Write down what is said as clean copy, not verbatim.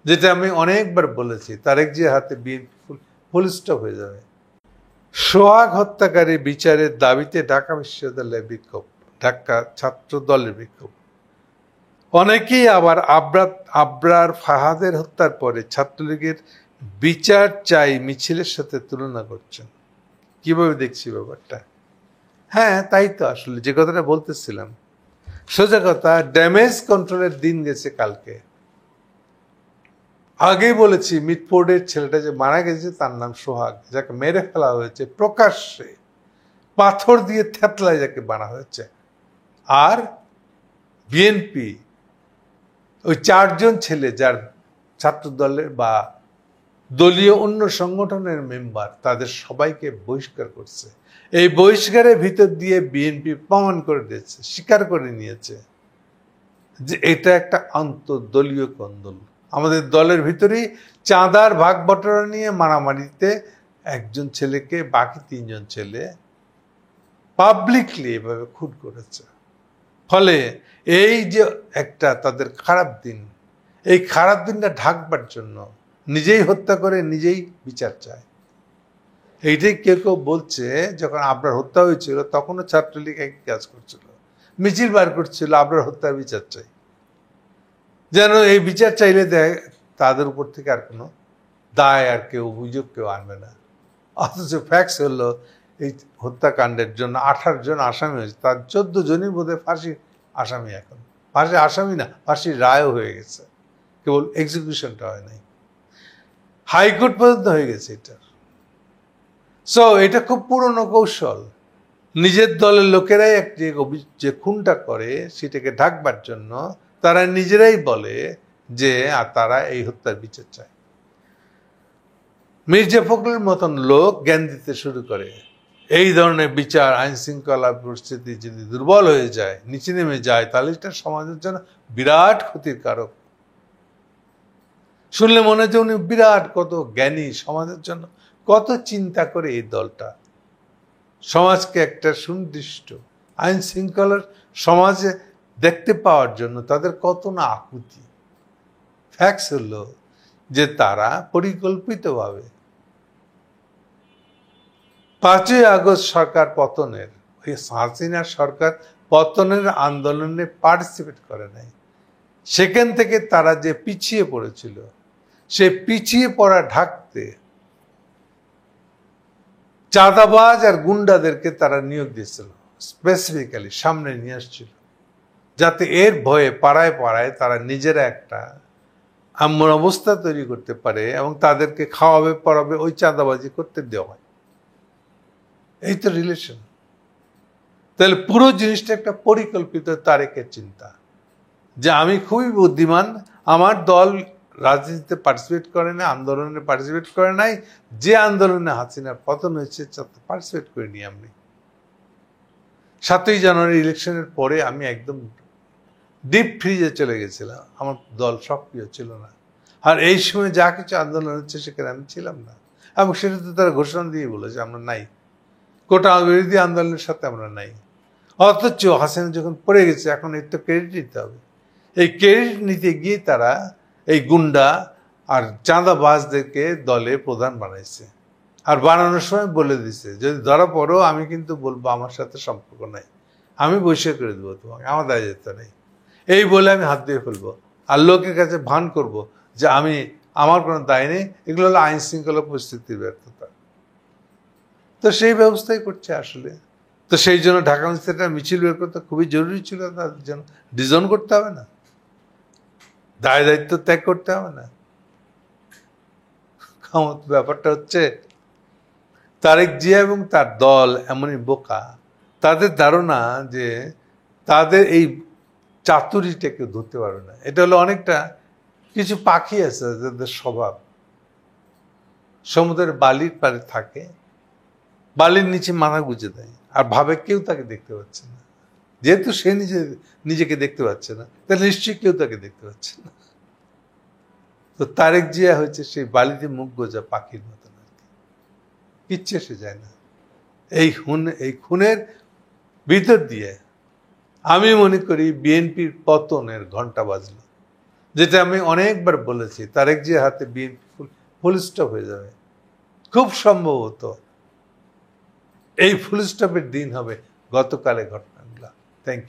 যেটা আমি অনেকবার বলেছি, তারেক জিয়ার হাতে বিএনপি ফুল স্টপ হয়ে যাবে। সোহাগ হত্যাকারী বিচারের দাবিতে ঢাকা বিশ্ববিদ্যালয়ের বিক্ষোভ, ঢাকা ছাত্র দলের বিক্ষোভ। অনেকেই আবার আবরার ফাহাদের হত্যার পরে ছাত্রলীগের বিচার চাই মিছিলের সাথে তুলনা করছেন। কিভাবে দেখছি ব্যাপারটা? হ্যাঁ, তাই তো আসলে যে কথাটা বলতেছিলাম, সোজা কথা, ড্যামেজ কন্ট্রোলের দিন গেছে কালকে। আগেই বলেছি, মিটফোর্ডের ছেলেটা যে মারা গেছে তার নাম সোহাগ, যাকে মেরে ফেলা হয়েছে প্রকাশ্যে, পাথর দিয়ে থ্যাতলায় যাকে বানা হয়েছে। আর বিএনপি ওই 4জন ছেলে যার ছাত্র দলের বা দলীয় অন্য সংগঠনের মেম্বার, তাদের সবাইকে বহিষ্কার করছে। এই বহিষ্কারের ভিতর দিয়ে বিএনপি প্রমাণ করে দিয়েছে, স্বীকার করে নিয়েছে যে এটা একটা আন্তঃদলীয় কোন্দল। আমাদের দলের ভিতরেই চাঁদার ভাগ বটরা নিয়ে মারামারিতে একজন ছেলেকে বাকি 3জন ছেলে পাবলিকলি এভাবে খুন করেছে। ফলে এই যে একটা তাদের খারাপ দিন, এই খারাপ দিনটা ঢাকবার জন্য নিজেই হত্যা করে নিজেই বিচার চায়। এইটাই কেউ কেউ বলছে, যখন আবরার হত্যা হয়েছিল তখনও ছাত্রলীগ একই কাজ করছিল, মিছিল বার করছিল আবরার হত্যার বিচার চাই, যেন এই বিচার চাইলে দেয় তাদের উপর থেকে আর কোনো দায় আর কেউ অভিযোগ কেউ আনবে না। অথচ ফ্যাক্টস হলো এই হত্যাকাণ্ডের জন্য 18 জন আসামি হয়েছে, তার 14 জনই বোধহয় ফাঁসির আসামি। এখন ফাঁসির আসামি না, ফাঁসির রায়ও হয়ে গেছে, কেবল এক্সিকিউশনটা হয় নাই, হাইকোর্ট পর্যন্ত হয়ে গেছে এটার। সো এটা খুব পুরনো কৌশল। নিজের দলের লোকেরাই একটি যে খুনটা করে সেটাকে ঢাকবার জন্য তারা নিজেরাই বলে যে তারা এই হত্যার বিচার চায়। মির্জা ফখরুলের মতন লোক জ্ঞান দিতে শুরু করে, এই ধরনের বিচার, আইন শৃঙ্খলা পরিস্থিতি যদি দুর্বল হয়ে যায়, নিচে নেমে যায়, তাহলে এটা সমাজের জন্য বিরাট ক্ষতির কারক। শুনলে মনে হচ্ছে উনি বিরাট কত জ্ঞানী, সমাজের জন্য কত চিন্তা করে এই দলটা, সমাজকে একটা সুনির্দিষ্ট আইন শৃঙ্খলার সমাজে দেখতে পাওয়ার জন্য তাদের কত না আকুতি। ফ্যাক্টস হলো যে তারা পরিকল্পিতভাবে 5ই আগস্ট সরকার পতনের, ওই হাসিনার সরকার পতনের আন্দোলনে পার্টিসিপেট করে নাই। সেখান থেকে তারা যে পিছিয়ে পড়েছিল, সে পিছিয়ে পড়া ঢাকতে চাঁদাবাজ আর গুন্ডাদেরকে তারা নিয়োগ দিয়েছিল, স্পেসিফিক্যালি সামনে নিয়ে আসছিল, যাতে এর ভয়ে পাড়ায় পাড়ায় তারা নিজেরা একটা এমন অবস্থা তৈরি করতে পারে এবং তাদেরকে খাওয়াবে পড়াবে, ওই চাঁদাবাজি করতে দেওয়া হয়। এই তো রিলেশন। তাহলে পুরো জিনিসটা একটা পরিকল্পিত তারেকের চিন্তা, যে আমি খুবই বুদ্ধিমান, আমার দল রাজনীতিতে পার্টিসিপেট করে না, আন্দোলনে পার্টিসিপেট করে নাই, যে আন্দোলনে হাসিনার পতন হয়েছে তাতে পার্টিসিপেট করিনি আমি। 7ই জানুয়ারি ইলেকশনের পরে আমি একদম ডিপ ফ্রিজে চলে গেছিলাম, আমার দল সক্রিয় ছিল না। আর এই সময় যা কিছু আন্দোলন হচ্ছে সেখানে আমি ছিলাম না, এবং সেটা তো তারা ঘোষণা দিয়ে বলেছে আমরা নাই, কোটা বিরোধী আন্দোলনের সাথে আমরা নাই। অথচ হাসিনা যখন পড়ে গেছে, এখন এর তো ক্রেডিট নিতে হবে। এই ক্রেডিট নিতে গিয়ে তারা এই গুন্ডা আর চাঁদাবাজদেরকে দলে প্রধান বানাইছে, আর বানানোর সময় বলে দিছে যদি ধরা পড়ো আমি কিন্তু বলবো আমার সাথে সম্পর্ক নাই, আমি বহিষ্কার করে দেবো তোমাকে, আমার দায়িত্ব নেই, এই বলে আমি হাত দিয়ে ফেলবো আর লোকের কাছে ভান করব যে আমার কোনো দায় নেই। এগুলো হলো আইন শৃঙ্খলা পরিস্থিতির ব্যর্থতা। তো সেই ব্যবস্থাই করছে আসলে। তো সেই জন্য ঢাকা মিছিলটা মিছিল বের করতে খুবই জরুরি ছিল, তাদের জন্য ডিজন করতে হবে না, দায় দায়িত্ব ত্যাগ করতে হবে না। ব্যাপারটা হচ্ছে তারেক জিয়া এবং তার দল এমনই বোকা, তাদের ধারণা যে তাদের এই চাতুরিটা কেউ ধরতে পারবে না। এটা হলো অনেকটা কিছু পাখি আছে যাদের স্বভাব সমুদ্রের বালির পাড়ে থাকে, বালির নিচে মাথা গুঁজে দেয় আর ভাবে কেউ তাকে দেখতে পাচ্ছে না। যেহেতু সে নিজেকে দেখতে পাচ্ছে না, তাহলে নিশ্চয়ই কেউ তাকে দেখতে পাচ্ছে না। তো তারেক জিয়া হয়েছে সেই বালিতে মুখ গোজা পাখির মতন, আর কি কিচ্ছে এসে যায় না। এই খুনের ভিতর দিয়ে আমি মনে করি বিএনপির পতনের ঘন্টা বাজলো। যেটা আমি অনেকবার বলেছি, তারেক জিয়ার হাতে বিএনপি ফুল স্টপ হয়ে যাবে। খুব সম্ভবত এই ফুল স্টপের দিন হবে গতকালের ঘটনাগুলো। Thank you.